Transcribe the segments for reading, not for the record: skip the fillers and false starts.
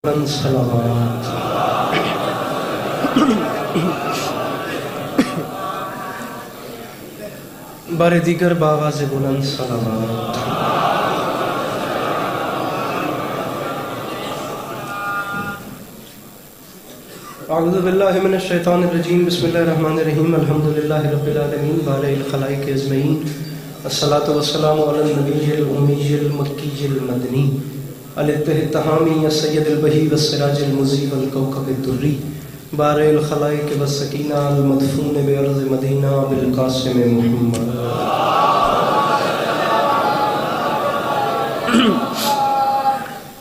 صلوات بار دیگر باواز بلند صلوات اعوذ باللہ من الشیطان الرجیم بسم اللہ الرحمن الرحیم الحمدللہ رب العالمین بارئ الخلائق اجمعین الصلاة والسلام علی النبی الامی المکی المدنی الاتحامی السید البہی والسراج المضی والکوکب الدری بارئ الخلائق والسکینہ المدفون بارض مدینہ بالقاسم محمد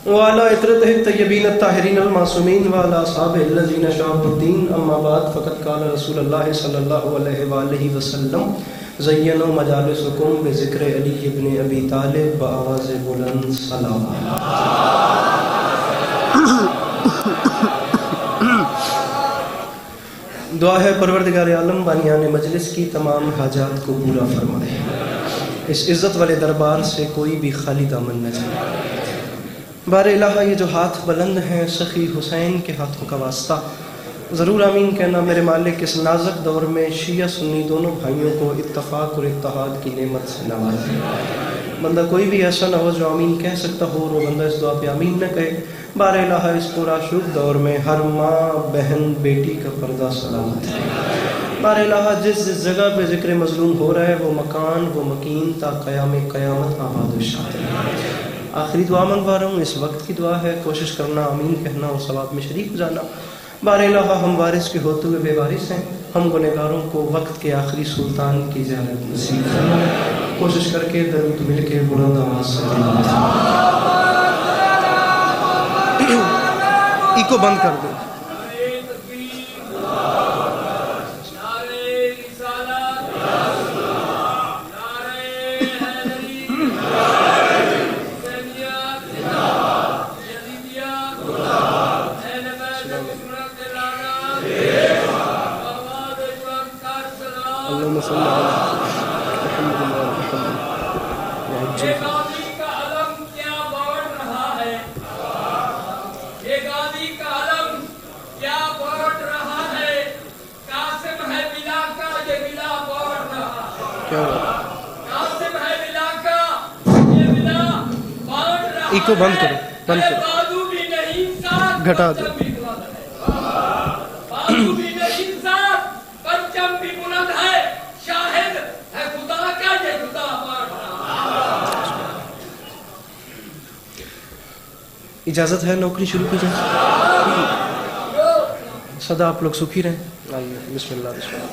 وعلى عطرته الطيبين الطاهرين المعصومين وعلى أصحابه الذين شرفوا الدين أما بعد فقد قال رسول الله صلى الله عليه وآله وسلم زينوا مجالسكم بذكر علي بن أبي طالب بآواز بلند صلوات دعا ہے پروردگار عالم بانیان مجلس کی تمام حاجات کو پورا فرمائے، اس عزت والے دربار سے کوئی بھی خالی دامن نہ جائے۔ بار الہ یہ جو ہاتھ بلند ہیں سخی حسین کے ہاتھوں کا واسطہ ضرور آمین کہنا۔ میرے مالک اس نازک دور میں شیعہ سنی دونوں بھائیوں کو اتفاق اور اتحاد کی نعمت سے نوازے۔ بندہ کوئی بھی ایسا نہ ہو جو آمین کہہ سکتا ہو اور وہ بندہ اس دعا پہ آمین نہ کہے۔ بار الہ اس پورا شب دور میں ہر ماں بہن بیٹی کا پردہ سلامت ہے۔ بار الہ جس جگہ پہ ذکر مظلوم ہو رہا ہے وہ مکان وہ مکین تا قیام قیامت آباد و شاد ہے۔ آخری دعا منگوا رہا ہوں، اس وقت کی دعا ہے، کوشش کرنا آمین کہنا اور ثواب میں شریک جانا۔ بار الہ ہم وارث کے ہوتے ہوئے بے وارث ہیں، ہم گنہگاروں کو وقت کے آخری سلطان کی زیارت نصیب کرنا۔ کوشش کر کے درود مل کے بلند آواز سے ایکو بند کر دو۔ ایکو بند کرو، بند کرو، گھٹا دو۔ اجازت ہے نوکری شروع کی جائے؟ سدا آپ لوگ سکھی رہیں، آئیے بسم اللہ بسم اللہ،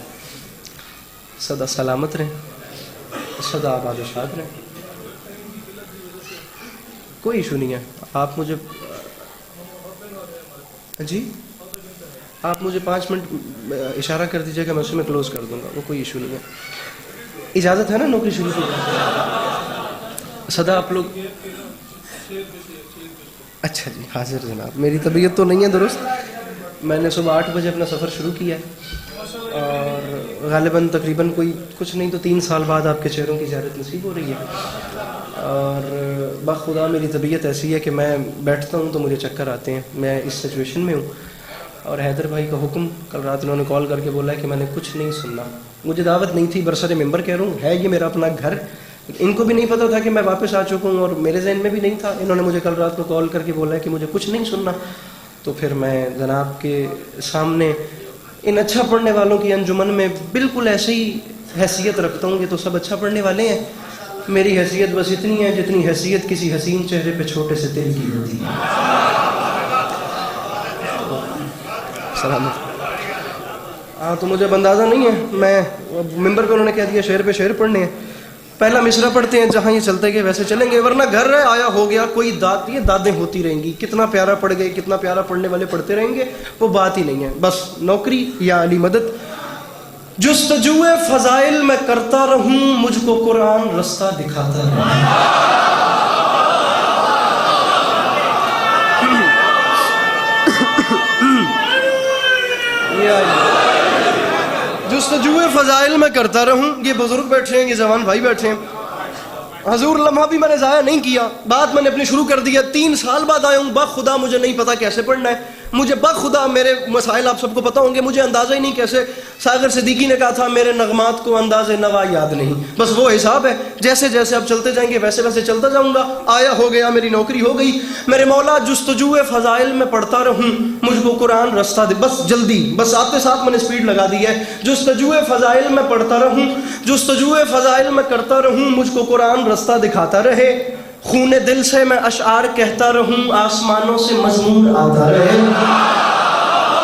سدا سلامت رہیں، سدا آباد و شاد رہیں، کوئی ایشو نہیں ہے۔ آپ مجھے جی آپ مجھے 5 منٹ اشارہ کر دیجئے کہ میں اس میں کلوز کر دوں گا، وہ کوئی ایشو نہیں ہے۔ اجازت ہے نا نوکری شروع کی جائے؟ سدا آپ لوگ اچھا جی حاضر جناب، میری طبیعت تو نہیں ہے درست، میں نے صبح 8 بجے اپنا سفر شروع کیا ہے اور غالباً تقریباً کوئی کچھ نہیں تو 3 سال بعد آپ کے چہروں کی زیارت نصیب ہو رہی ہے۔ اور بخدا میری طبیعت ایسی ہے کہ میں بیٹھتا ہوں تو مجھے چکر آتے ہیں، میں اس سچویشن میں ہوں۔ اور حیدر بھائی کا حکم کل رات انہوں نے کال کر کے بولا ہے کہ میں نے کچھ نہیں سننا، مجھے دعوت نہیں تھی، برسر ممبر کہہ رہا ہوں، ہے یہ میرا اپنا گھر، ان کو بھی نہیں پتا تھا کہ میں واپس آ چکا ہوں اور میرے ذہن میں بھی نہیں تھا۔ انہوں نے مجھے کل رات کو کال کر کے بولا ہے کہ مجھے کچھ نہیں سننا، تو پھر میں جناب کے سامنے ان اچھا پڑھنے والوں کی انجمن میں بالکل ایسے ہی حیثیت رکھتا ہوں، یہ تو سب اچھا پڑھنے والے ہیں، میری حیثیت بس اتنی ہے جتنی حیثیت کسی حسین چہرے پہ چھوٹے سے تل کی ہوتی ہے۔ سلامت۔ ہاں تو مجھے اندازہ نہیں ہے، میں ممبر کو انہوں نے کہہ دیا شعر پہ شعر پڑھنے ہیں، پہلا مصرع پڑھتے ہیں، جہاں یہ چلتے گئے ویسے چلیں گے، ورنہ گھر ہے آیا ہو گیا، کوئی داد یہ دادیں ہوتی رہیں گی، کتنا پیارا پڑھ گئے کتنا پیارا پڑھنے والے پڑھتے رہیں گے، وہ بات ہی نہیں ہے۔ بس نوکری یا علی مدد، جستجوئے فضائل میں کرتا رہوں، مجھ کو قرآن رستہ دکھاتا رہے۔ جستجوئے فضائل میں کرتا رہوں، یہ بزرگ بیٹھے ہیں، یہ جوان بھائی بیٹھے ہیں، حضور لمحہ بھی میں نے ضائع نہیں کیا، بات میں نے اپنی شروع کر دیا. 3 سال بعد آیا ہوں، بخدا مجھے نہیں پتا کیسے پڑھنا ہے. مجھے بخدا میرے مسائل آپ سب کو پتہ ہوں گے، مجھے اندازہ ہی نہیں کیسے. ساغر صدیقی نے کہا تھا میرے نغمات کو انداز نوا یاد نہیں. بس وہ حساب ہے، جیسے جیسے اب چلتے جائیں گے ویسے ویسے چلتا جاؤں گا. آیا ہو گیا، میری نوکری ہو گئی. میرے مولا جستجو فضائل میں پڑھتا رہوں، مجھ کو قرآن رستہ دے. بس جلدی، بس آتے ساتھ میں نے سپیڈ لگا دی ہے. جستجو فضائل میں پڑھتا رہوں، جستجو فضائل میں کرتا رہوں، مجھ کو قرآن رستہ دکھاتا رہے. خون دل سے میں اشعار کہتا رہوں، آسمانوں سے مضمون آتا رہے.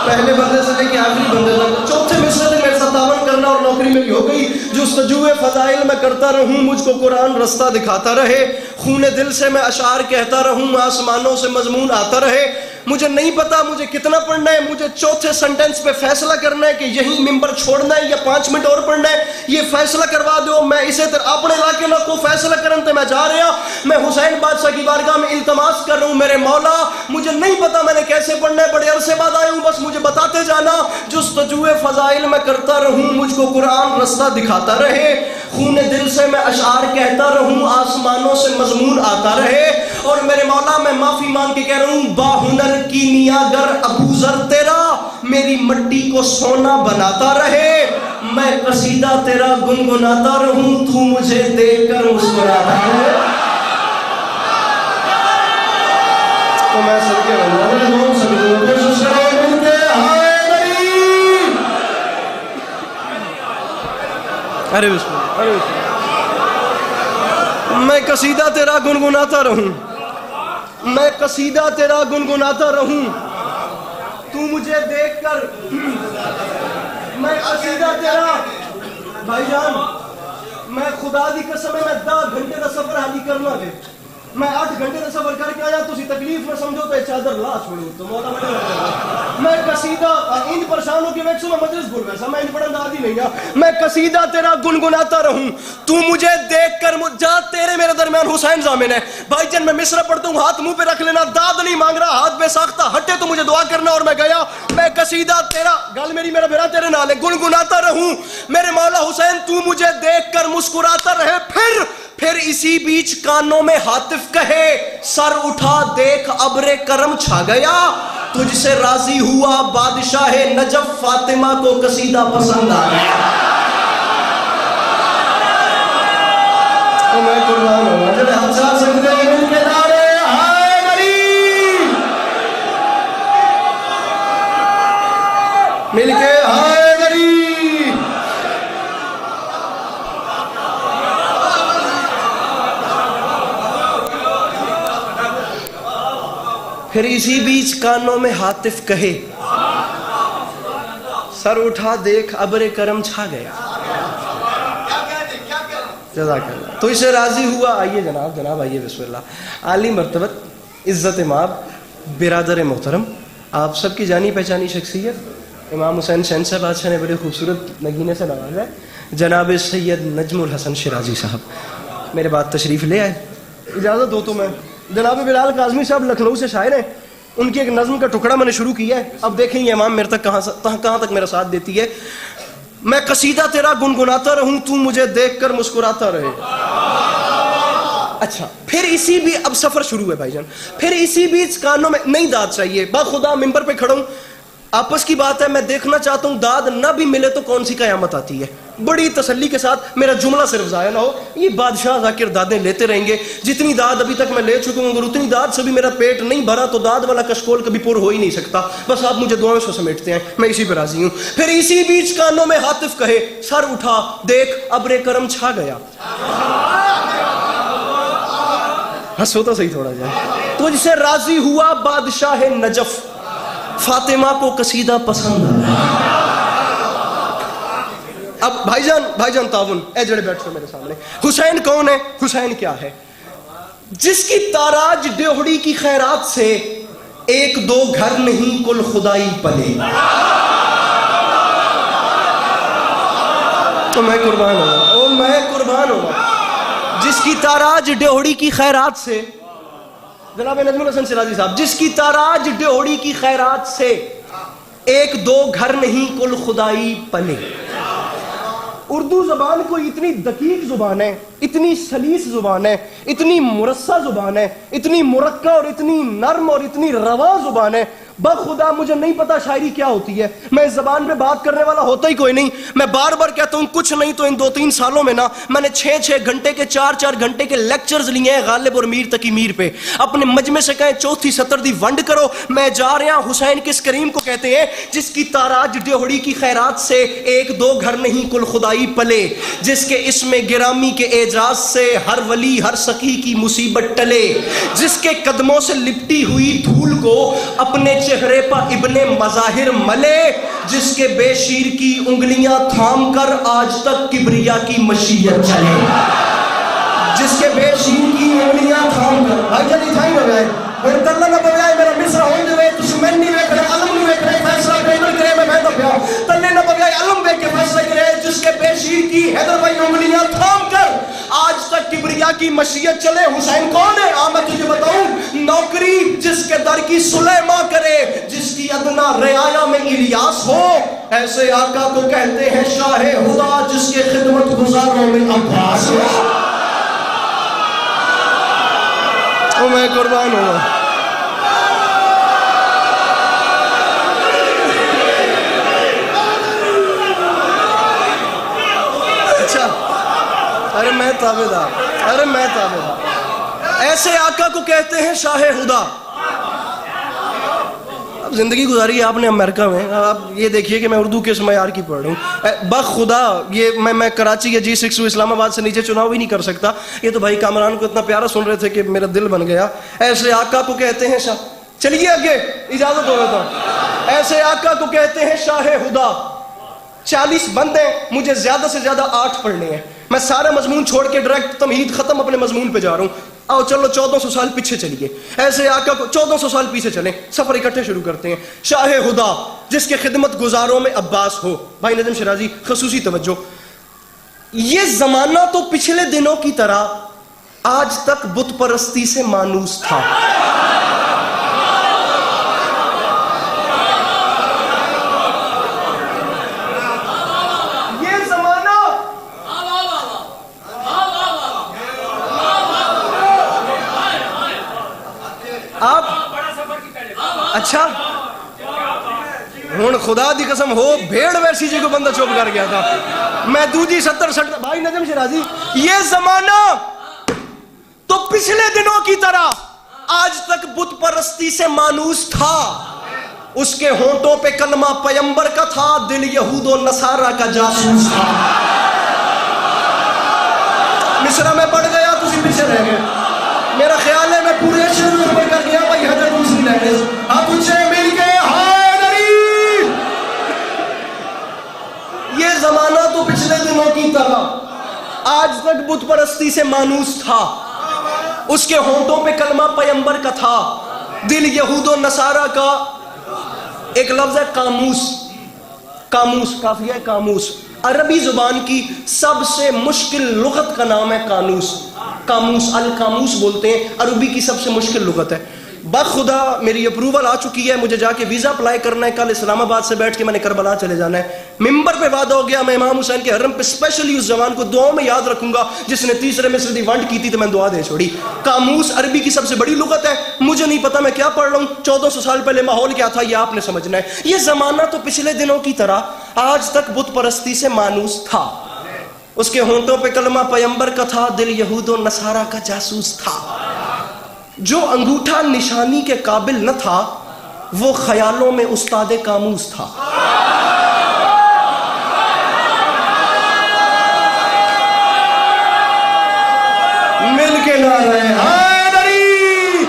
پہلے بندے سے لے کے آخری بندے تک، چوتھے مصرے تک میرے ساتھ تعاون کرنا اور نوکری میری ہو گئی. جستجو فضائل میں کرتا رہوں، مجھ کو قرآن رستہ دکھاتا رہے. خون دل سے میں اشعار کہتا رہوں، آسمانوں سے مضمون آتا رہے. مجھے نہیں پتا مجھے کتنا پڑھنا ہے، مجھے چوتھے سنٹنس پہ فیصلہ کرنا ہے کہ یہی ممبر چھوڑنا ہے یا 5 منٹ اور پڑھنا ہے. یہ فیصلہ کروا دو. میں اسے اپنے علاقے نہ کو فیصلہ کرن تے میں جا رہا. میں حسین بادشاہ کی بارگاہ میں التماس کر رہا ہوں، میرے مولا مجھے نہیں پتا میں نے کیسے پڑھنا ہے، بڑے عرصے بعد آیا ہوں، بس مجھے بتاتے جانا. جستجو فضائل میں کرتا رہوں، مجھ کو قرآن رستہ دکھاتا رہے. خون دل سے میں اشعار کہتا رہوں، آسمانوں سے مضمون آتا رہے. اور میرے مولا میں معافی مانگ کے کہہ رہا ہوں، باہنر کیمیاگر ابو ذر تیرا میری مٹی کو سونا بناتا رہے. میں قصیدہ تیرا گنگناتا رہوں، تو مجھے دیکھ کر مسکراتا رہے. تو میں سب کے ارے میں قصیدہ تیرا گنگناتا رہوں، میں قصیدہ تیرا گنگناتا رہوں، تو مجھے دیکھ کر. میں قصیدہ تیرا بھائی جان، میں خدا دی قسم ہے میں 10 گھنٹے کا سفر حالی کرنا ہے. میں 8 گھنٹے کا سفر کر کے آیا، تسی تکلیف میں سمجھو تو چادر لا چھوڑو تو مولا میں قصیدہ ان پریشانوں کی وجہ سے میں مجلس بھول گیا، میں ان پڑھن عادی نہیں ہوں. میں قصیدہ تیرا گنگناتا رہوں، تو مجھے دیکھ کر جا. تیرے میرے درمیان حسین ضامن ہے. بھائی جان میں مصرع پڑھتا ہوں، ہاتھ منہ پہ رکھ لینا، داد نہیں مانگ رہا، ہاتھ بے ساختہ ہٹے تو مجھے دعا کرنا. اور میں گیا. میں قصیدہ تیرا گل میری میرا بھیرا تیرے نال ہے، گنگناتا رہوں میرے مولا حسین، تو مجھے دیکھ کر مسکراتا رہے. پھر اسی بیچ کانوں میں ہاتف کہے، سر اٹھا دیکھ ابر کرم چھا گیا. تجھ سے راضی ہوا بادشاہ نجف، فاطمہ کو قصیدہ پسند آ گیا. تو میں قربان ہوں جب ہم ساتھ سکتے ہیں مل کے نعرے ہائے نبی، مل کے ہائے نبی. پھر اسی بیچ کانوں میں ہاتف کہے، سر اٹھا دیکھ ابر کرم چھا گیا. جزاک اللہ. تو اسے راضی ہوا. آئیے جناب آئیے، بسم اللہ. عالی مرتبت عزت مآب برادر محترم، آپ سب کی جانی پہچانی شخصیت امام حسین شہنشاہ بادشاہ نے بڑے خوبصورت نگینے سے نوازا ہے، جناب سید نجم الحسن شیرازی صاحب میرے بعد تشریف لے آئے. اجازت دو تو میں جناب بلال کاظمی صاحب لکھنؤ سے شاعر ہیں، ان کی ایک نظم کا ٹکڑا میں نے شروع کیا ہے. اب دیکھیں یہ امام میرے تک کہاں تک میرا ساتھ دیتی ہے. میں قصیدہ تیرا گنگناتا رہوں، تو مجھے دیکھ کر مسکراتا رہے. اچھا پھر اسی بھی اب سفر شروع ہے بھائی جان. پھر اسی بیچ کانوں میں نہیں داد چاہیے، باخدا ممبر پہ کھڑا ہوں، آپس کی بات ہے، میں دیکھنا چاہتا ہوں داد نہ بھی ملے تو کون سی قیامت آتی ہے. بڑی تسلی کے ساتھ میرا جملہ صرف ضائع نہ ہو. یہ بادشاہ ذاکر دادیں لیتے رہیں گے، جتنی داد ابھی تک میں لے چکا ہوں اگر اتنی داد سے بھی میرا پیٹ نہیں بھرا تو داد والا کشکول کبھی پر ہو ہی نہیں سکتا. بس آپ مجھے دعاؤں سے سمیٹتے ہیں، میں اسی پہ راضی ہوں. پھر اسی بیچ کانوں میں ہاتف کہے، سر اٹھا دیکھ ابر کرم چھا گیا. ہنسو تو صحیح تھوڑا جائے. تجھ سے راضی ہوا بادشاہ نجف، فاطمہ کو قصیدہ پسند آیا. اب بھائی جان تعاون، اے جڑے بیٹھو میرے سامنے. حسین کون ہے؟ حسین کیا ہے؟ جس کی تاراج ڈیوڑی کی خیرات سے 1-2 گھر نہیں کل خدائی پلے. تو میں قربان ہوں جس کی تاراج ڈیوڑی کی خیرات سے، جناب نجم الحسن شیرازی صاحب، جس کی تاراج ڈیوڑی کی خیرات سے 1-2 گھر نہیں کل خدائی پلے. اردو زبان کوئی اتنی دقیق زبان ہے، اتنی سلیس زبان ہے، اتنی مرصع زبان ہے، اتنی مرقع اور اتنی نرم اور اتنی رواں زبان ہے، بخدا مجھے نہیں پتا شاعری کیا ہوتی ہے، میں اس زبان پہ بات کرنے والا ہوتا ہی کوئی نہیں۔ میں بار بار کہتا ہوں کچھ نہیں تو ان 2-3 سالوں میں نا میں نے 6-6 گھنٹے کے 4-4 گھنٹے کے لیکچرز لیے ہیں غالب اور میر تقی میر پہ۔ اپنے مجمع سے کہیں چوتھی سطر دی ونڈ کرو، میں جا رہا حسین کس کریم کو کہتے ہیں جس کی تاراج ڈیوڑی کی خیرات سے 1-2 گھر نہیں کل خدائی پلے، جس کے اسم گرامی کے اعجاز سے ہر ولی ہر سخی کی مصیبت ٹلے، جس کے قدموں سے لپٹی ہوئی دھول کو اپنے چہرے پر ابن مظاہر ملے، جس کے بے شیر کی انگلیاں تھام کر آج تک کبریا کی مشیت چلے، جس کے بے شیر کی انگلیاں تھام کر بھائی جلدی تھائی ہو گئے اور تلہ نہ بجائے میرا مصرہ ہوں دے تُس میں نہیں ویکھنے علم نہیں ویکھنے فیصلہ کرے میں تو پیا تلے نہ بجائے علم ویکھ کے فیصلہ کرے، جس کے بے شیر کی حیدر بھائی انگلیاں تھام کر آج تک کبریا کی مشیت چلے۔ حسین کون ہے؟ میں تجھے بتاؤں، نوکری جس کے در کی سلیمہ کرے، جس کی ادنا رعایا میں الیاس ہو، ایسے آقا کو کہتے ہیں شاہ خدا، جس کے خدمت گزاروں میں عباس ہو۔ میں قربان ہوں۔ اچھا ارے میں تابعدار، ایسے آقا کو کہتے ہیں شاہ خدا۔ اب زندگی گزاری ہے آپ نے امریکہ میں، آپ یہ دیکھیے کہ میں اردو کس معیار کی پڑھ رہا ہوں۔ بخدا یہ میں کراچی یا G6 اسلام آباد سے نیچے چناؤ بھی نہیں کر سکتا، یہ تو بھائی کامران کو اتنا پیارا سن رہے تھے کہ میرا دل بن گیا۔ ایسے آقا کو کہتے ہیں شاہ، چلیے آگے اجازت ہو رہا تھا، ایسے آقا کو کہتے ہیں شاہ خدا۔ 40 بند ہیں، مجھے زیادہ سے زیادہ 8 پڑھنے ہیں، میں سارا مضمون چھوڑ کے ڈائریکٹ تمہید ختم اپنے مضمون پہ جا رہا ہوں۔ آؤ چلو 1400 سال پیچھے چلیے، ایسے آقا کو 1400 سال پیچھے چلیں، سفر اکٹھے شروع کرتے ہیں۔ شاہ خدا جس کے خدمت گزاروں میں عباس ہو۔ بھائی نجم شرازی خصوصی توجہ، یہ زمانہ تو پچھلے دنوں کی طرح آج تک بت پرستی سے مانوس تھا۔ آپ اچھا ہوں خدا دی قسم ہو بھیڑ ویسی جی کو بندہ چوپ کر گیا تھا، میں دوجی 70 بھائی نجم شرازی یہ زمانہ تو پچھلے دنوں کی طرح آج تک بت پرستی سے مانوس تھا۔ اس کے ہونٹوں پہ کلمہ پیمبر کا تھا، دل یہود و نصارہ کا جاسوس تھا۔ مصرہ میں پڑھ گیا تسی پیچھے رہ گئے، میرا خیال ہے میں پورے شروع پر کر گیا بھائی حضرت دوسری لینگویج آپ پوچھے مل کے حیدری۔ یہ زمانہ تو پچھلے دنوں کی طرح آج تک بت پرستی سے مانوس تھا، اس کے ہونٹوں پہ کلمہ پیمبر کا تھا، دل یہود و نصارہ کا۔ ایک لفظ ہے قاموس، قاموس کافیہ قاموس، عربی زبان کی سب سے مشکل لغت کا نام ہے قاموس، قاموس القاموس بولتے ہیں، عربی کی سب سے مشکل لغت ہے۔ بخدا میری اپروول آ چکی ہے، مجھے جا کے ویزا اپلائی کرنا ہے، کل اسلام آباد سے بیٹھ کے میں نے کربلا چلے جانا ہے۔ ممبر پہ وعدہ ہو گیا میں امام حسین کے حرم پہ اسپیشلی اس جوان کو دعاؤں میں یاد رکھوں گا جس نے تیسرے مصر دی ونڈ کی تھی تو میں دعا دے چھوڑی۔ قاموس عربی کی سب سے بڑی لغت ہے، مجھے نہیں پتا میں کیا پڑھ رہا ہوں، 1400 سال پہلے ماحول کیا تھا یہ آپ نے سمجھنا ہے۔ یہ زمانہ تو پچھلے دنوں کی طرح آج تک بت پرستی سے مانوس تھا، اس کے ہونٹوں پہ کلمہ پیمبر کا تھا، دل یہود و نصارہ کا جاسوس تھا۔ جو انگوٹھا نشانی کے قابل نہ تھا وہ خیالوں میں استاد قاموس تھا۔ مل کے لا رہے حیدری۔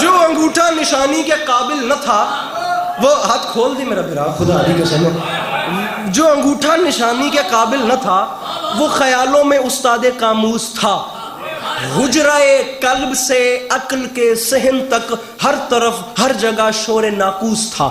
جو انگوٹھا نشانی کے قابل نہ تھا وہ ہاتھ کھول دی میرا برا خدا علی قسم، جو انگوٹھا نشانی کے قابل نہ تھا وہ خیالوں میں استاد قاموس تھا۔ حجرائے قلب سے عقل کے صحن تک ہر طرف ہر جگہ شور ناقوس تھا.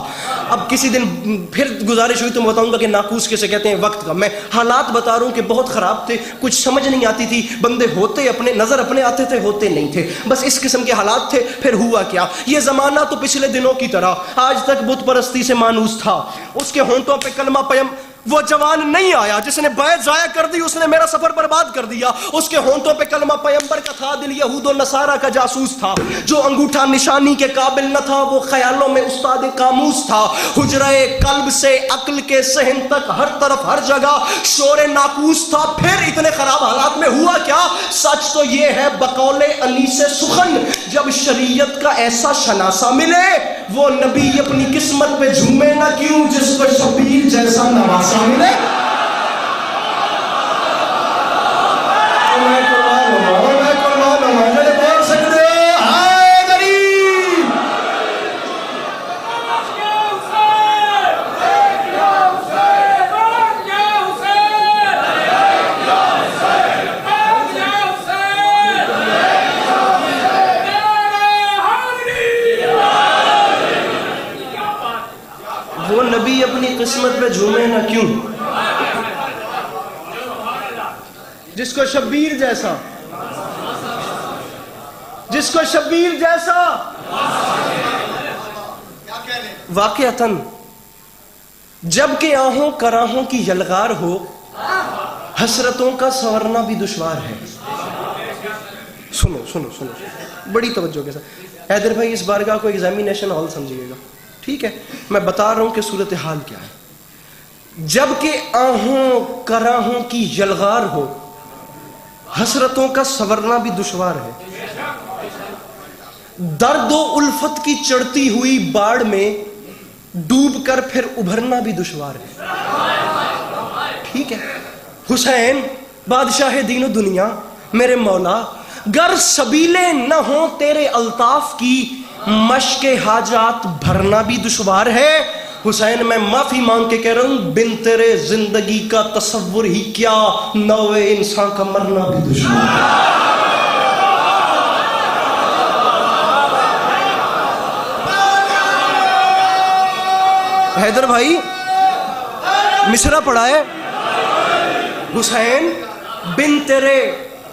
اب کسی دن پھر گزارش ہوئی تو میں بتاؤں گا کہ ناقوس کیسے کہتے ہیں وقت کا. میں حالات بتا رہا ہوں کہ بہت خراب تھے, کچھ سمجھ نہیں آتی تھی, بندے ہوتے اپنے نظر اپنے آتے تھے, ہوتے نہیں تھے, بس اس قسم کے حالات تھے. پھر ہوا کیا, یہ زمانہ تو پچھلے دنوں کی طرح آج تک بت پرستی سے مانوس تھا. اس کے ہونٹوں پہ کلمہ پیم, وہ جوان نہیں آیا جس نے بیعت ضائع کر دی, اس نے میرا سفر برباد کر دیا. اس کے ہونٹوں پہ کلمہ پیمبر کا تھا, دل یہود و نصارہ کا جاسوس تھا. جو انگوٹھا نشانی کے قابل نہ تھا وہ خیالوں میں استاد قاموس تھا. حجرائے قلب سے عقل کے صحن تک ہر طرف ہر جگہ شور ناقوس تھا. پھر اتنے خراب حالات میں ہوا کیا؟ سچ تو یہ ہے بقول انیس سخن, جب شریعت کا ایسا شناسہ ملے وہ نبی اپنی قسمت پہ جھومے نہ کیوں جس کو شبیر جیسا نواسا ملے. وہ نبی اپنی قسمت پہ جھومے نہ کیوں جس کو شبیر جیسا, جس کو شبیر جیسا واقعتاً جب کہ آہوں کراہوں کی یلغار ہو, حسرتوں کا سنورنا بھی دشوار ہے. سنو سنو سنو بڑی توجہ کے ساتھ. حیدر بھائی اس بارگاہ کو ایگزامینیشن ہال سمجھیے گا, ٹھیک ہے؟ میں بتا رہا ہوں کہ صورتحال کیا ہے. جب کہ آہوں کراہوں کی یلغار ہو, حسرتوں کا سنورنا بھی دشوار ہے. درد و الفت کی چڑھتی ہوئی باڑ میں ڈوب کر پھر ابھرنا بھی دشوار ہے. ٹھیک ہے؟ حسین بادشاہ دین و دنیا میرے مولا, گر سبیلے نہ ہوں تیرے الطاف کی, مشق حاجات بھرنا بھی دشوار ہے. حسین میں معافی مانگ کے کہہ رہا ہوں, بن تیرے زندگی کا تصور ہی کیا, نوے انسان کا مرنا بھی دشوار ہے. حیدر بھائی مصرع پڑھا ہے, حسین بن تیرے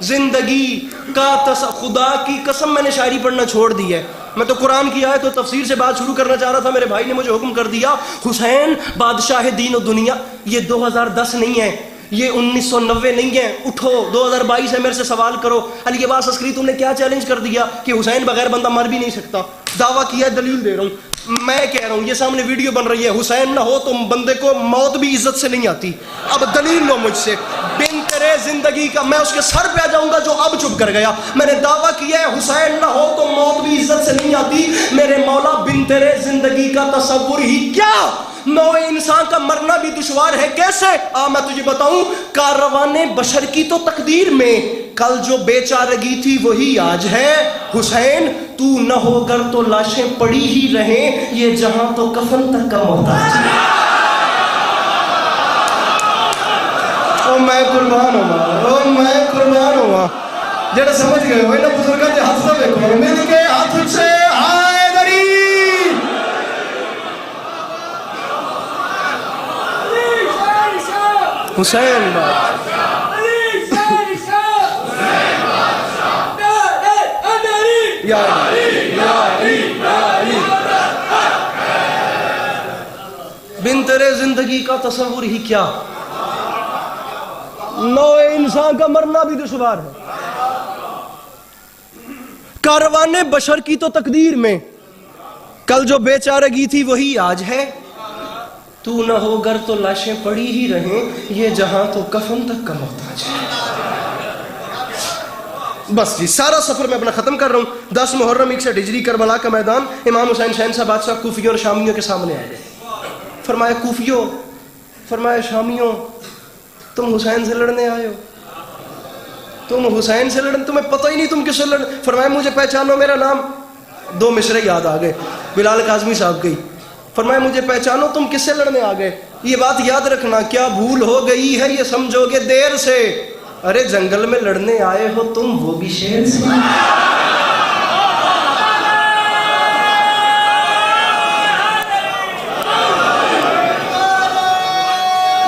زندگی کا خدا کی قسم میں نے شاعری پڑھنا چھوڑ دی ہے. میں تو قرآن کی آیت تو تفسیر سے بات شروع کرنا چاہ رہا تھا, میرے بھائی نے مجھے حکم کر دیا. حسین بادشاہ دین و دنیا, یہ 2010 نہیں ہے, یہ 1990 نہیں ہے. اٹھو 2022 ہے, میرے سے سوال کرو. علی عباس عسکری تم نے کیا چیلنج کر دیا کہ حسین بغیر بندہ مر بھی نہیں سکتا. دعویٰ کیا ہے, دلیل دے رہا ہوں. میں کہہ رہا ہوں, یہ سامنے ویڈیو بن رہی ہے, حسین نہ ہو تو بندے کو موت بھی عزت سے نہیں آتی. اب دلیل لو مجھ سے. بن تیرے زندگی کا, میں اس کے سر پہ آ جاؤں گا جو اب چپ کر گیا. میں نے دعویٰ کیا ہے حسین نہ ہو تو موت بھی عزت سے نہیں آتی. میرے مولا بن تیرے زندگی کا تصور ہی کیا, نوے انسان کا مرنا بھی دشوار ہے. کیسے؟ میں تجھے بتاؤں. کارواں بشر کی تو تقدیر میں کل جو بے چارگی تھی وہی آج ہے. حسین تو نہ ہو گر تو لاشیں پڑی ہی رہیں, یہ جہاں تو کفن تک کا محتاج ہے. او میں قربان ہوا, او میں قربان ہوا. جڑے سمجھ گئے ہوئے نا بزرگاں دے ہاتھ سے دیکھو, مل کے ہاتھ سے ہائے دری. حسین بات بن تیرے زندگی کا تصور ہی کیا, نوے انسان کا مرنا بھی دشوار ہے. کارواں بشر کی تو تقدیر میں کل جو بے چارگی تھی وہی آج ہے. تو نہ ہو گر تو لاشیں پڑی ہی رہیں, یہ جہاں تو کفن تک کا محتاج ہے. بس جی سارا سفر میں اپنا ختم کر رہا ہوں. 10 محرم 61 ہجری کربلا کا میدان. امام حسین شہنشاہ بادشاہ کوفیوں اور شامیوں کے سامنے آئے. فرمایا کوفیوں, فرمایا شامیوں, تم حسین سے لڑنے آئے ہو, تم حسین سے لڑنے, تمہیں پتہ ہی نہیں تم کس سے لڑ. فرمایا مجھے پہچانو, میرا نام. 2 مصرے یاد آ گئے, بلال کاظمی صاحب کی. فرمایا مجھے پہچانو, تم کس سے لڑنے آ گئے. یہ بات یاد رکھنا, کیا بھول ہو گئی ہے یہ سمجھو گے دیر سے. ارے جنگل میں لڑنے آئے ہو تم وہ بھی شیر سے.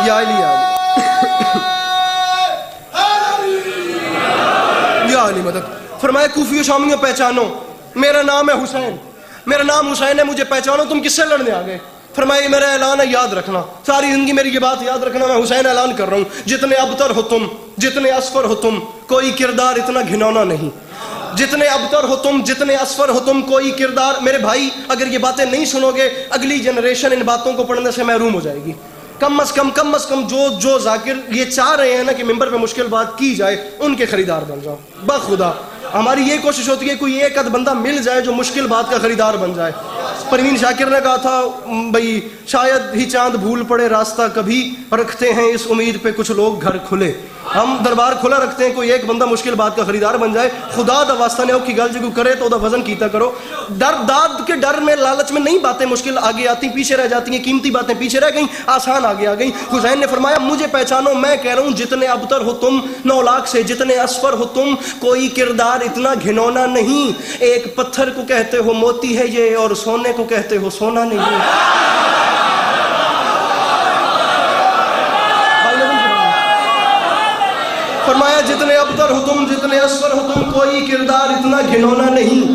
یا علی یا علی مدد. فرمایا کوفی و شامیوں پہچانو میرا نام ہے حسین, میرا نام حسین ہے, مجھے پہچانو تم کس سے لڑنے آ گئے. فرمایا یہ میرا اعلان ہے, یاد رکھنا ساری زندگی میری یہ بات یاد رکھنا, میں حسین اعلان کر رہا ہوں, جتنے ابتر ہو تم, جتنے اسفر ہو تم, کوئی کردار اتنا گھنونا نہیں. جتنے ابتر ہو تم, جتنے اسفر ہو تم, کوئی کردار. میرے بھائی اگر یہ باتیں نہیں سنو گے اگلی جنریشن ان باتوں کو پڑھنے سے محروم ہو جائے گی. کم از کم جو ذاکر یہ چاہ رہے ہیں نا کہ ممبر پہ مشکل بات کی جائے ان کے خریدار بن جاؤ. بخدا ہماری یہ کوشش ہوتی ہے کوئی ایک بندہ مل جائے جو مشکل بات کا خریدار بن جائے. پروین شاکر نے کہا تھا بھئی شاید ہی چاند بھول پڑے راستہ کبھی, رکھتے ہیں اس امید پہ کچھ لوگ گھر کھلے. ہم دربار کھلا رکھتے ہیں کوئی ایک بندہ مشکل بات کا خریدار بن جائے. خدا دا واسطہ نے اوکھی گل جو کرے تو دا وزن کیتا کرو. داد کے ڈر میں لالچ میں نہیں باتیں مشکل آگے آتی پیچھے رہ جاتی ہیں, قیمتی باتیں پیچھے رہ گئیں, آسان آگے آ گئیں. حسین نے فرمایا مجھے پہچانو, میں کہہ رہا ہوں جتنے ابتر ہو تم 9 لاکھ سے, جتنے اسفر ہو تم, کوئی کردار اتنا گھنونا نہیں. ایک پتھر کو کہتے ہو موتی ہے یہ, اور سونے کو کہتے ہو سونا نہیں. فرمایا جتنے ابتر ہو تم, جتنے اسفر ہو تم, کوئی کردار اتنا گھنونا نہیں.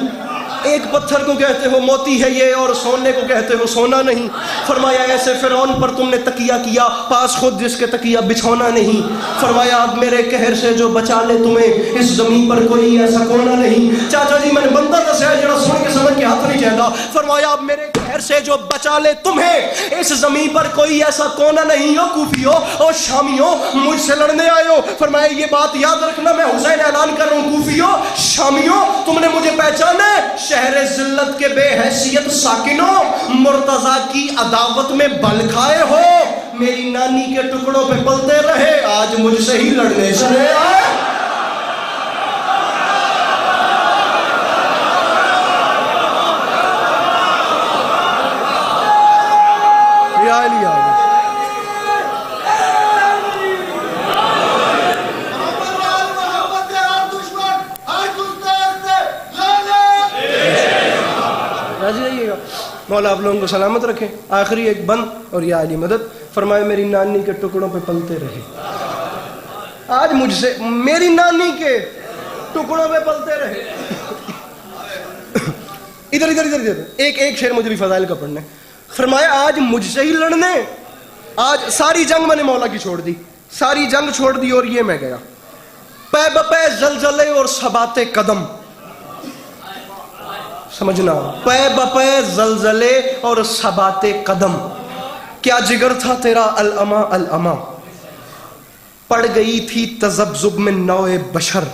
ایک پتھر کو کہتے ہو موتی ہے یہ, اور سونے کو کہتے ہو سونا نہیں. فرمایا ایسے فرعون پر تم نے تکیہ کیا, پاس خود جس کے تکیہ بچھونا نہیں. فرمایا اب میرے قہر سے جو بچا لے تمہیں, اس زمین پر کوئی ایسا کونا نہیں. چاچا جی میں نے بندہ دسیا جڑا سن کے سمجھ کے ہاتھ نہیں چاہتا. فرمایا اب میرے قہر سے جو بچا لے تمہیں, اس زمین پر کوئی ایسا کونا نہیں. ہو کوفیو اور شامیوں مجھ سے لڑنے آئے ہو. فرمایا یہ بات یاد رکھنا, میں حسین اعلان کر رہا ہوں, کوفیو شامیوں تم نے مجھے پہچانا, شہر ذلت کے بے حیثیت ساکنوں, مرتضیٰ کی عداوت میں بل کھائے ہو, میری نانی کے ٹکڑوں پہ پلتے رہے, آج مجھ سے ہی لڑنے چلے آئے. یا علی یا علی. مولا آپ لوگوں کو سلامت رکھے. آخری ایک بند اور یا علی مدد. فرمائے میری نانی کے ٹکڑوں پہ پلتے رہے, آج مجھ سے, میری نانی کے ٹکڑوں پہ پلتے رہے. ادھر ادھر ادھر ادھر ایک شعر مجھے بھی فضائل کا پڑھنے. فرمایا آج مجھ سے ہی لڑنے, آج ساری جنگ میں نے مولا کی چھوڑ دی, ساری جنگ چھوڑ دی اور یہ میں گیا. پے بپے زلزلے اور ثبات قدم, سمجھنا, پے بپے زلزلے اور ثبات قدم. کیا جگر تھا تیرا الاما الاما, پڑ گئی تھی تذبذب میں نوع بشر,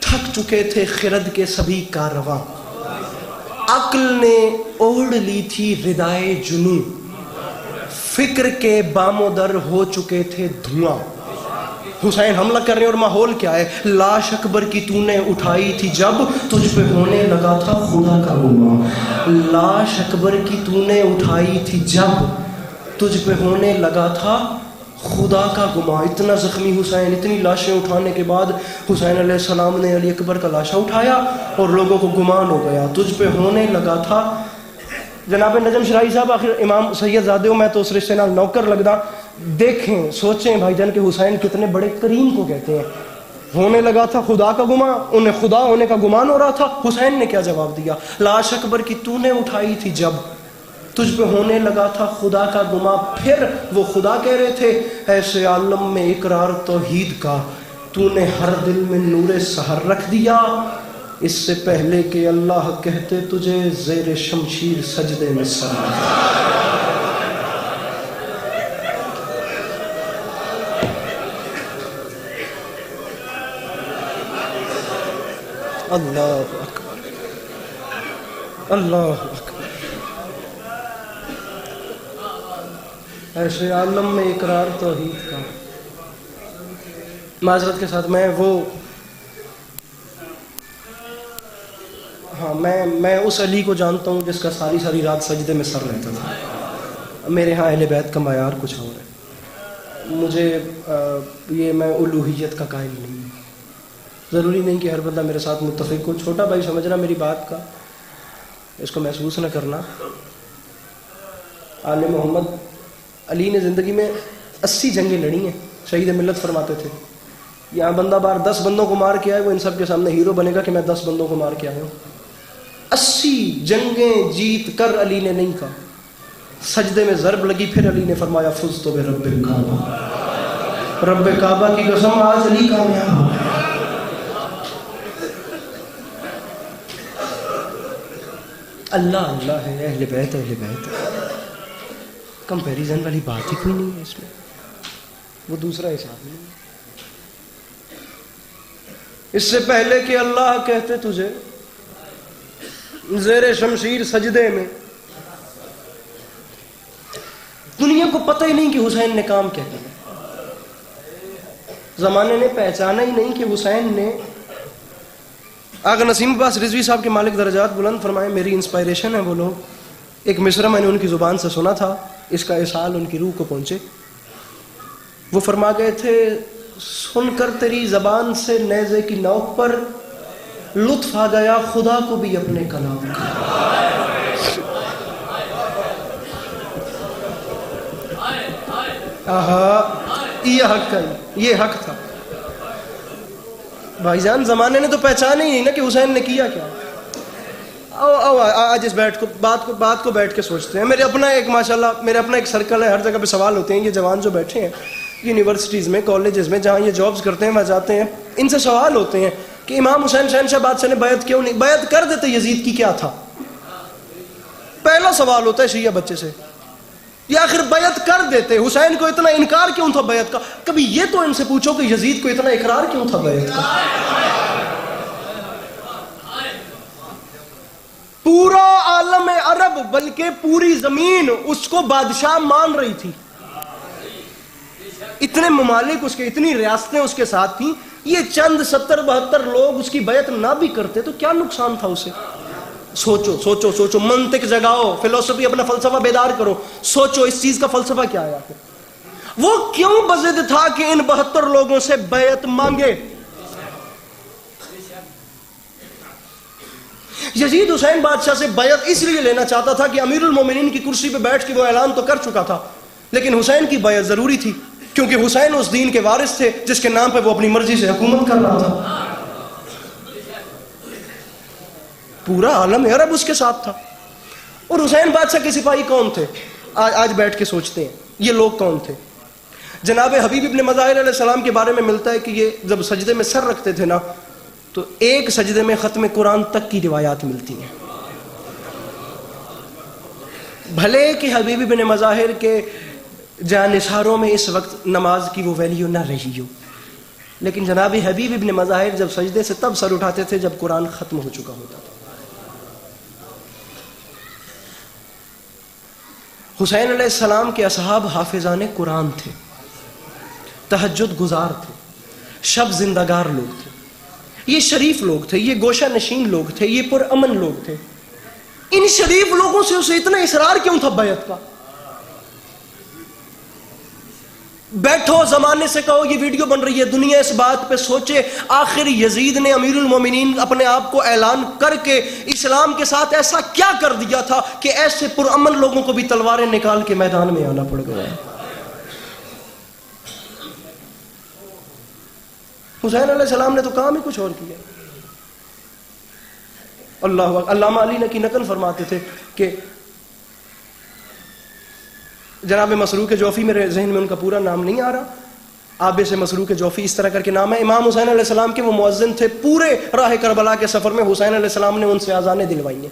تھک چکے تھے خرد کے سبھی کارواں, عقل نے اوڑھ لی تھی ردائے جنوں, فکر کے بام و در ہو چکے تھے دھواں. حسین حملہ کر رہے ہیں اور ماحول کیا ہے, لاش اکبر کی تو نے اٹھائی تھی جب تجھ پہ ہونے لگا تھا خدا کا گمان. لاش اکبر کی تو نے اٹھائی تھی جب تجھ پہ ہونے لگا تھا خدا کا گمان. اتنا زخمی حسین, اتنی لاشیں اٹھانے کے بعد حسین علیہ السلام نے علی اکبر کا لاشا اٹھایا اور لوگوں کو گمان ہو گیا تجھ پہ ہونے لگا تھا. جناب نجم شرائی صاحب, آخر امام سید زادے ہو, میں تو اس رشتے نال نوکر لگدا. دیکھیں سوچیں بھائی جان کہ حسین کتنے بڑے کریم کو کہتے ہیں. ہونے لگا تھا خدا کا گمان, انہیں خدا ہونے کا گمان ہو رہا تھا. حسین نے کیا جواب دیا, لاش اکبر کی تو نے اٹھائی تھی جب تجھ پہ ہونے لگا تھا خدا کا گمان. پھر وہ خدا کہہ رہے تھے ایسے عالم میں اقرار توحید کا, تو نے ہر دل میں نور سحر رکھ دیا, اس سے پہلے کہ اللہ کہتے تجھے زیر شمشیر سجدے میں سر. اللہ اکبر, اللہ اکبر. ایسے عالم میں اقرار توحید کا. معذرت کے ساتھ میں وہ میں اس علی کو جانتا ہوں جس کا ساری رات سجدے میں سر رہتا تھا. میرے ہاں اہل بیت کا معیار کچھ اور ہے. مجھے یہ میں الوہیت کا قائل نہیں ہوں. ضروری نہیں کہ ہر بندہ میرے ساتھ متفق ہو. چھوٹا بھائی سمجھنا میری بات کا، اس کو محسوس نہ کرنا. آل محمد علی نے زندگی میں 80 جنگیں لڑی ہیں. شہید ملت فرماتے تھے یہاں بندہ بار 10 بندوں کو مار کے آئے، وہ ان سب کے سامنے ہیرو بنے گا کہ میں 10 بندوں کو مار کے آیا ہوں. 80 جنگیں جیت کر علی نے نہیں کہا. سجدے میں ضرب لگی، پھر علی نے فرمایا فزت برب الکعبہ، رب کعبہ کی قسم آج علی کامیاب ہو گیا. اللہ اللہ ہے، اہل بیت اہل بیت ہے. کمپیریزن والی بات ہی کوئی نہیں ہے اس میں، وہ دوسرا حساب نہیں. اس سے پہلے کہ اللہ کہتے تجھے زیر شمشیر سجدے میں، دنیا کو پتہ ہی نہیں کہ حسین نے کام کیا کیا. زمانے نے پہچانا ہی نہیں کہ حسین نے. آغا نسیم عباس رضوی صاحب کے مالک درجات بلند فرمائے، میری انسپائریشن ہے وہ لوگ. ایک مصرع میں نے ان کی زبان سے سنا تھا، اس کا احسال ان کی روح کو پہنچے. وہ فرما گئے تھے سن کر تیری زبان سے نیزے کی نوک پر لطف آ گیا خدا کو بھی اپنے کلام کا. یہ حق ہے، یہ حق تھا. بھائی جان زمانے نے تو پہچانا ہی نہیں نا کہ حسین نے کیا کیا. آج اس بات کو بیٹھ کے سوچتے ہیں. میرے اپنا ایک ماشاءاللہ میرے اپنا ایک سرکل ہے، ہر جگہ پہ سوال ہوتے ہیں. یہ جوان جو بیٹھے ہیں یونیورسٹیز میں، کالجز میں، جہاں یہ جابز کرتے ہیں وہاں جاتے ہیں، ان سے سوال ہوتے ہیں کہ امام حسین شہنشاہ بادشاہ نے بیعت کیوں نہیں؟ بیعت کر دیتے یزید کی کیا تھا؟ پہلا سوال ہوتا ہے شیعہ بچے سے، یا آخر بیعت کر دیتے حسین کو اتنا انکار کیوں تھا بیعت کا؟ کبھی یہ تو ان سے پوچھو کہ یزید کو اتنا اقرار کیوں تھا بیعت کا؟ پورا عالم عرب بلکہ پوری زمین اس کو بادشاہ مان رہی تھی. اتنے ممالک اس کے، اتنی ریاستیں اس کے ساتھ تھیں. یہ چند 70-72 لوگ اس کی بیعت نہ بھی کرتے تو کیا نقصان تھا اسے؟ سوچو سوچو سوچو، منطق جگاؤ، فلسفی اپنا فلسفہ بیدار کرو. سوچو اس چیز کا فلسفہ کیا ہے آخر؟ وہ کیوں بضد تھا کہ ان 72 لوگوں سے بیعت مانگے؟ یزید حسین بادشاہ سے بیعت اس لیے لینا چاہتا تھا کہ امیر المومنین کی کرسی پہ بیٹھ کے وہ اعلان تو کر چکا تھا، لیکن حسین کی بیعت ضروری تھی کیونکہ حسین اس دین کے وارث تھے جس کے نام پہ وہ اپنی مرضی سے حکومت کر رہا تھا. پورا عالم عرب اس کے ساتھ تھا. اور حسین بادشاہ کے سپاہی کون تھے؟ آج بیٹھ کے سوچتے ہیں یہ لوگ کون تھے. جناب حبیب ابن مظاہر علیہ السلام کے بارے میں ملتا ہے کہ یہ جب سجدے میں سر رکھتے تھے نا تو ایک سجدے میں ختم قرآن تک کی روایات ملتی ہیں. بھلے کہ حبیب ابن مظاہر کے جانثاروں میں اس وقت نماز کی وہ ویلیو نہ رہی ہو، لیکن جناب حبیب ابن مظاہر جب سجدے سے تب سر اٹھاتے تھے جب قرآن ختم ہو چکا ہوتا تھا. حسین علیہ السلام کے اصحاب حافظان قرآن تھے، تہجد گزار تھے، شب زندگار لوگ تھے. یہ شریف لوگ تھے، یہ گوشہ نشین لوگ تھے، یہ پرامن لوگ تھے. ان شریف لوگوں سے اسے اتنا اصرار کیوں تھا بیعت کا؟ بیٹھو زمانے سے کہو یہ ویڈیو بن رہی ہے، دنیا اس بات پہ سوچے آخر یزید نے امیر المومنین اپنے آپ کو اعلان کر کے اسلام کے ساتھ ایسا کیا کر دیا تھا کہ ایسے پرامن لوگوں کو بھی تلواریں نکال کے میدان میں آنا پڑ گیا. حسین علیہ السلام نے تو کام ہی کچھ اور کیا. علامہ علی نقی نقل فرماتے تھے کہ جناب مسروق جوفی، میرے ذہن میں ان کا پورا نام نہیں آ رہا، آب سے مسروق جوفی اس طرح کر کے نام ہے، امام حسین علیہ السلام کے وہ مؤذن تھے. پورے راہ کربلا کے سفر میں حسین علیہ السلام نے ان سے اذانیں دلوائی ہیں.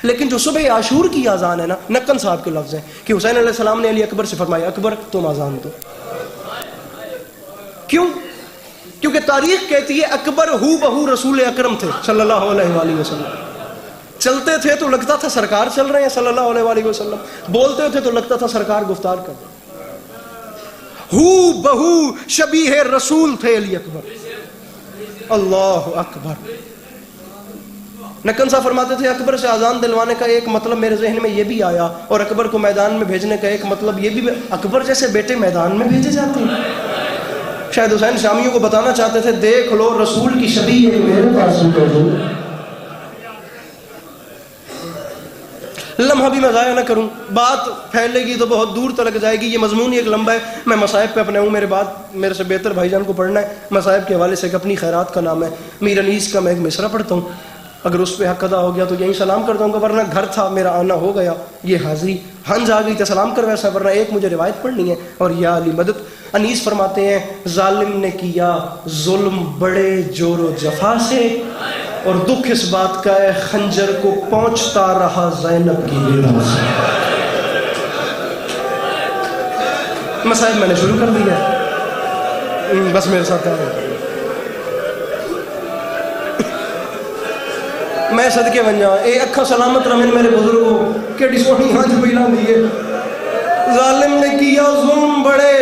لیکن جو صبح عاشور کی اذان ہے نا، نقن صاحب کے لفظ ہیں کہ حسین علیہ السلام نے علی اکبر سے فرمایا اکبر تم اذان دو. کیوں؟ کیونکہ تاریخ کہتی ہے اکبر ہو بہو رسول اکرم تھے صلی اللہ علیہ وآلہ وسلم. چلتے تھے تو لگتا تھا سرکار چل رہے ہیں صلی اللہ علیہ وآلہ وسلم، بولتے تھے تو لگتا تھا سرکار گفتار کر رہے ہیں. ہو بہو شبیہ رسول تھے علی اکبر. اللہ اکبر. نقن صاحب فرماتے تھے اکبر سے اذان دلوانے کا ایک مطلب میرے ذہن میں یہ بھی آیا، اور اکبر کو میدان میں بھیجنے کا ایک مطلب یہ بھی، اکبر جیسے بیٹے میدان میں بھیجے جاتے ہیں۔ شاید حسین شامیوں کو بتانا چاہتے تھے دیکھ لو رسول کی شبیہ ہے میرے پاس موجود۔ لمحہ بھی میں ضائع نہ کروں، بات پھیلے گی تو بہت دور تلک جائے گی، یہ مضمون ہی ایک لمبا ہے، میں مصائب پہ اپنے ہوں، میرے بعد میرے سے بہتر بھائی جان کو پڑھنا ہے۔ مصائب کے حوالے سے ایک اپنی خیرات کا نام ہے، میر انیس کا میں ایک مصرع پڑھتا ہوں، اگر اس پہ حق ادا ہو گیا تو یہیں سلام کر دوں گا، ورنہ گھر تھا میرا آنا ہو گیا، یہ حاضری ہنج آ گئی تو سلام کر ویسا، ورنہ ایک مجھے روایت پڑھنی ہے۔ اور یا علی مدد، انیس فرماتے ہیں ظالم نے کیا ظلم بڑے جور و جفا سے، اور دکھ اس بات کا ہے خنجر کو پہنچتا رہا زینب کی نگاہ سے۔ مصائب میں نے شروع کر دیا، بس میرے ساتھ آ رہے میں صدقے بن جا اے اکھا سلامت رمن میرے بزرگوں کیڑی سونی ہنج پہلا دیئے۔ ظالم نے کیا ظلم بڑے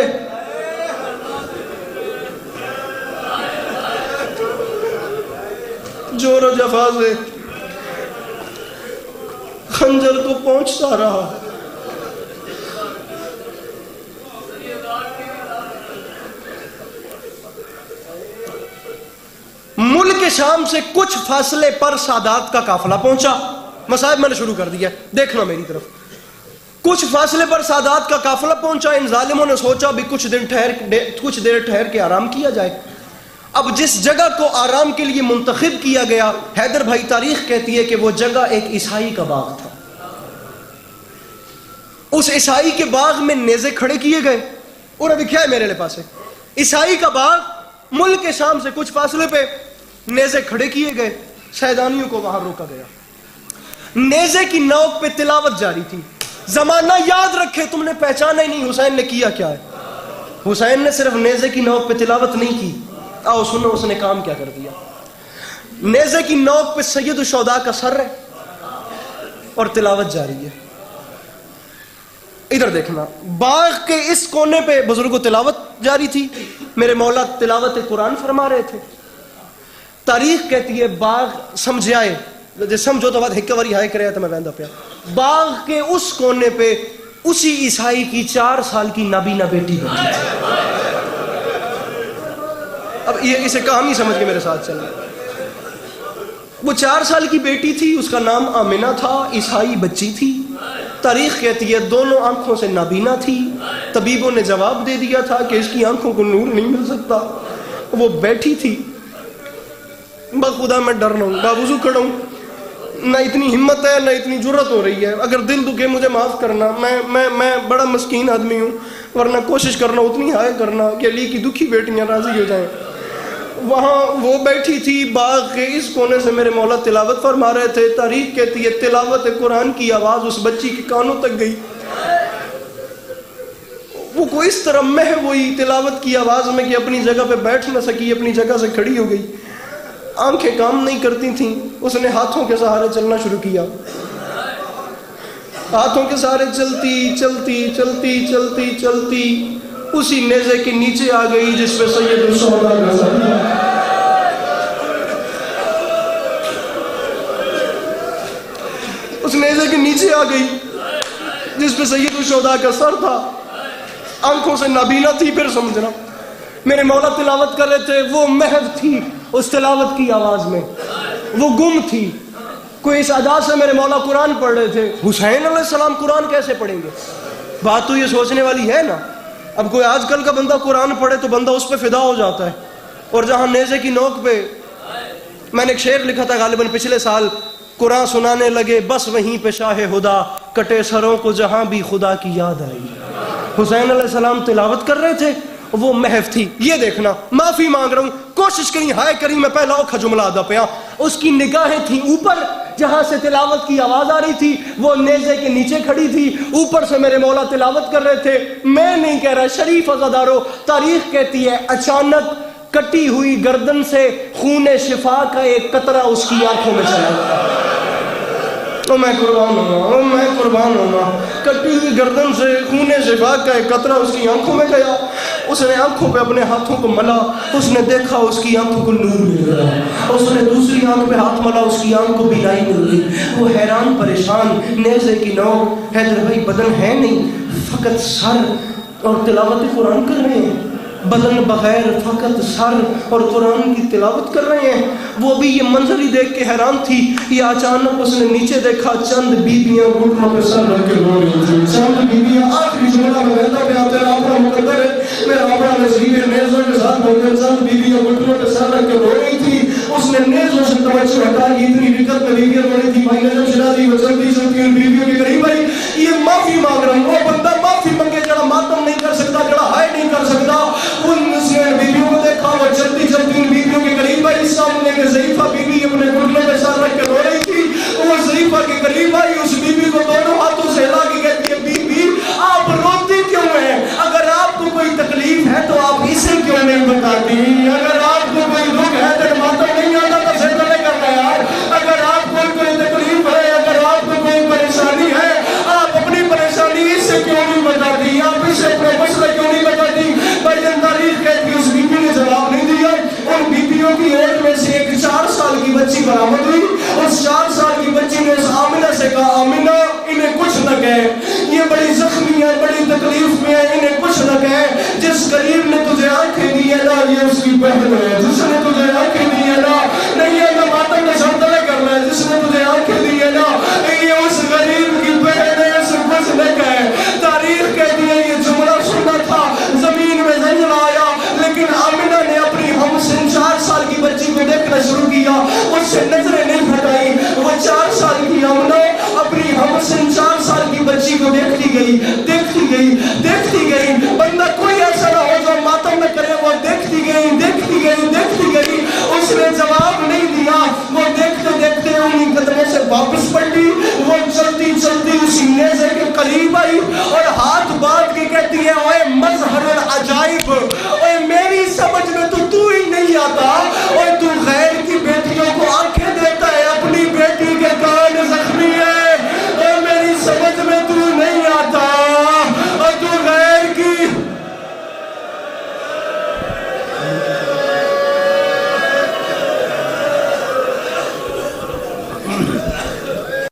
جور و جفا سے، خنجر کو پہنچتا رہا۔ ملک شام سے کچھ فاصلے پر سادات کا قافلہ پہنچا۔ مصائب میں نے شروع کر دیا، دیکھنا میری طرف۔ کچھ فاصلے پر سادات کا قافلہ پہنچا، ان ظالموں نے سوچا بھی کچھ دیر ٹھہر کے آرام کیا جائے۔ اب جس جگہ کو آرام کے لیے منتخب کیا گیا، حیدر بھائی تاریخ کہتی ہے کہ وہ جگہ ایک عیسائی کا باغ تھا۔ اس عیسائی کے باغ میں نیزے کھڑے کیے گئے، اور ابھی کیا ہے میرے لئے پاس ہے عیسائی کا باغ، ملک شام سے کچھ فاصلے پہ نیزے کھڑے کیے گئے، شیطانیوں کو وہاں روکا گیا۔ نیزے کی نوک پہ تلاوت جاری تھی۔ زمانہ یاد رکھے، تم نے پہچانا ہی نہیں حسین نے کیا کیا ہے۔ حسین نے صرف نیزے کی نوک پہ تلاوت نہیں کی، آؤ سنو اس نے کام کیا کر دیا۔ نیزے کی نوک پہ سید الشہداء کا سر ہے اور تلاوت جاری ہے۔ ادھر دیکھنا، باغ کے اس کونے پہ بزرگوں تلاوت جاری تھی، میرے مولا تلاوت قرآن فرما رہے تھے۔ تاریخ کہتی ہے باغ سمجھ آئے، جب سمجھو تو بات ہکواری ہائے کرے تو میں ویندہ پیا، باغ کے اس کونے پہ اسی عیسائی کی 4 سال کی نابینا بیٹی بیٹھی تھی۔ اب یہ اسے کہانی سمجھ کے میرے ساتھ چلیں۔ وہ 4 سال کی بیٹی تھی، اس کا نام آمنہ تھا، عیسائی بچی تھی۔ تاریخ کہتی ہے دونوں آنکھوں سے نابینا تھی۔ طبیبوں نے جواب دے دیا تھا کہ اس کی آنکھوں کو نور نہیں مل سکتا۔ وہ بیٹھی تھی، بخدا میں ڈر رہا ہوں، باوضو کھڑا ہوں، نہ اتنی ہمت ہے نہ اتنی جرت ہو رہی ہے، اگر دل دکھے مجھے معاف کرنا، میں بڑا مسکین آدمی ہوں، ورنہ کوشش کرنا اتنی ہائے کرنا کہ علی کی دکھی بیٹیاں راضی ہو جائیں۔ وہاں وہ بیٹھی تھی، باغ کے اس کونے سے میرے مولا تلاوت فرما رہے تھے۔ تاریخ کہتی ہے تلاوت قرآن کی آواز اس بچی کے کانوں تک گئی، وہ کوئی اس طرح محو ہوئی تلاوت کی آواز میں کہ اپنی جگہ پہ بیٹھ نہ سکی، اپنی جگہ سے کھڑی ہو گئی، آنکھیں کام نہیں کرتی تھیں۔ اس نے ہاتھوں کے سہارے چلنا شروع کیا، ہاتھوں کے سہارے چلتی چلتی چلتی چلتی چلتی اسی نیزے کے نیچے آ گئی جس پہ سید الشہداء کا سر تھا۔ اس نیزے کے نیچے آ گئی جس پہ سید الشہداء کا سر تھا۔ آنکھوں سے نابینا تھی، پھر سمجھنا میرے مولا تلاوت کر رہے تھے، وہ محو تھی اس تلاوت کی آواز میں، وہ گم تھی۔ کوئی اس ادا سے میرے مولا قرآن پڑھ رہے تھے، حسین علیہ السلام قرآن کیسے پڑھیں گے؟ بات تو یہ سوچنے والی ہے نا۔ اب کوئی آج کل کا بندہ قرآن پڑھے تو بندہ اس پہ فدا ہو جاتا ہے، اور جہاں نیزے کی نوک پہ، میں نے ایک شعر لکھا تھا غالباً پچھلے سال، قرآن سنانے لگے بس وہیں پہ شاہ خدا، کٹے سروں کو جہاں بھی خدا کی یاد آئی۔ حسین علیہ السلام تلاوت کر رہے تھے، وہ محو تھی۔ یہ دیکھنا، معافی مانگ رہا ہوں، کوشش کریں ہائے کریں، میں پہلا اوکھا جملہ ادا پیا۔ اس کی نگاہیں تھیں اوپر جہاں سے تلاوت کی آواز آ رہی تھی، وہ نیزے کے نیچے کھڑی تھی، اوپر سے میرے مولا تلاوت کر رہے تھے۔ میں نہیں کہہ رہا، شریف عزادارو، تاریخ کہتی ہے اچانک کٹی ہوئی گردن سے خون شفا کا ایک قطرہ اس کی آنکھوں میں چلا گیا۔ او میں قربان ہوں، او میں قربان ہوں، کٹی ہوئی گردن سے خون شفا کا ایک قطرہ اس کی آنکھوں میں گیا۔ اس نے آنکھوں پہ اپنے ہاتھوں کو ملا، اس نے دیکھا اس کی آنکھوں کو نور مل رہا، اس نے دوسری آنکھ پہ ہاتھ ملا، اس کی آنکھ کو بینائی مل گئی۔ وہ حیران پریشان، نیزے کی نوک، حیدر بھائی بدن ہے نہیں، فقط سر اور تلاوت قرآن کر رہے ہیں، بدن بغیر فقط سر اور قرآن کی تلاوت کر رہے ہیں۔ وہ بھی یہ منظر ہی دیکھ کے حیران تھی، یہ اچانک اس نے نیچے دیکھا، چند بیویاں گھٹنوں پہ سر رکھ کے رو رہی تھیں، چند بیویاں آخری جملہ میں رہتا پہ آتے ہیں، اپنا مقدر ہے میرا اپنا نصیب ہے، نیزوں کے ساتھ بولتے، چند بیویاں گھٹنوں پہ سر رکھ کے رو رہی تھی۔ اس نے نیزوں سے توجہ ہٹا لی، اتنی رکت میں بیویاں رو رہی تھی، بھائی نجم شرازی وہ چلتی چلتی ان بیویوں کے قریب آئی، یہ معافی مانگ رہا ہوں، وہ بندہ معافی مانگے جڑا ماتم نہیں کر سکتا، جڑا ہائے نہیں کر سکتا۔ اس نے بیویوں کو دیکھا، وہ چلتی چلتی ان بیویوں کے قریب آئی، سامنے کے ضعیفہ بیوی اپنے گھٹنوں پہ سر رکھ کے رو رہی تھی، وہ ضعیفہ کے قریب آئی، اس بیوی کو دونوں ہاتھوں سے ہلا کے کہتی ہے، بی بی آپ روتی کیوں ہیں؟ اگر آپ کو کوئی تکلیف ہے تو آپ اسے کیوں نہیں بتاتی؟ اگر آپ کو کوئی دکھ ہے تو ماتم نہیں آتا تو سجدہ نہیں کرنا یار۔ اگر آپ کو کوئی تکلیف ہے، اگر آپ کو کوئی پریشانی ہے، آپ اپنی پریشانی اس سے کیوں نہیں بتاتی؟ آپ اس سے اپنا مسئلہ کیوں نہیں بتاتی؟ بھائی تاریخ کہتی ہے اس بیوی نے جواب نہیں دیا۔ ان بیویوں کی ایک میں سے ایک 4 سال کی بچی برآمد ہوئی، اس 4 سال کی بچی نے اس آمنہ سے کہا، آمنہ انہیں کچھ نہ کہے، یہ بڑی زخمی ہے، بڑی تکلیف میں ہے، انہیں کچھ نہ کہے، جس غریب نے تجھے آنکھیں دی ہے نا یہ اس کی بہن ہے، جس نے تجھے آنکھیں دی ہے نا نہیں ہے نا ماتم میں سردہ کرنا ہے، جس نے تجھے آنکھیں دی ہے نا یہ اس غریب کی بہن ہے، اسے کچھ نہ کہے۔ تاریخ کہتی ہے یہ جملہ سننا تھا، زمین میں زنجر آیا، لیکن آمنہ نے اپنی ہم سن 4 سال کی بچی کو دیکھنا شروع کیا، اس سے نظریں نہیں ہٹائی۔ وہ 4 سال کی آمنہ اپنی ہم سن 4 سال کی بچی کو دیکھتی گئی، دیکھتی گئی، دیکھتی گئی۔ بندہ کوئی ایسا نہ ہو جو ماتم نہ کرے، وہ دیکھتی گئی، دیکھتی گئی، دیکھتی گئی، اس نے جواب نہیں دیا۔ وہ دیکھتے دیکھتے انہیں قدموں سے واپس پلٹی، وہ چلتی چلتی اسی نیزے کے قریب آئی اور ہاتھ باندھ کے کہتی ہے، اوے مظہر العجائب،